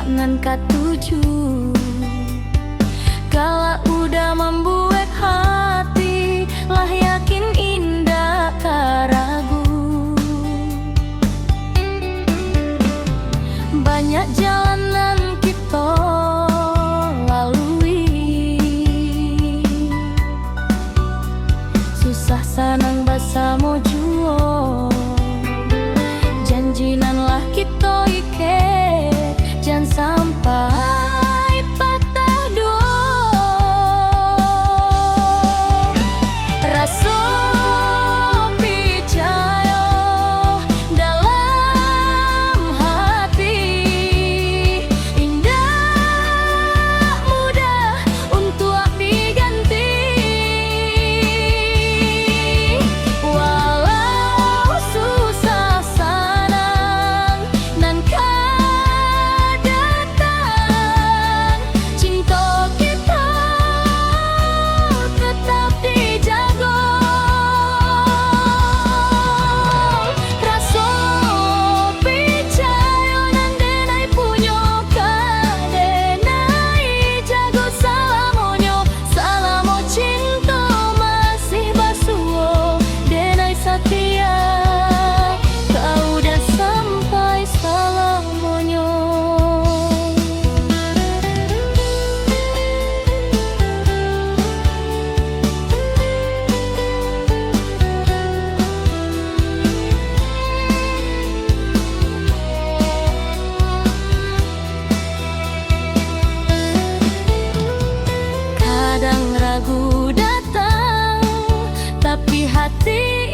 Pak ngan katuju. Kala udah membuat hati, lah yakin indah karagu. Banyak jalanan kita lalui, susah senang basa mojuo. Janjinan lah kita iket, jangan sampai patah dua. Rasa percaya dalam hati, indah mudah untuk diganti. Walau susah senang nan datang, cinta kita tetap dijaga. Rasa percaya nan denai punya kadenai jago salamonyo, salamo cinta masih basuo denai setia. Kau udah sampai salamonyo. Kadang ragu datang, tapi hati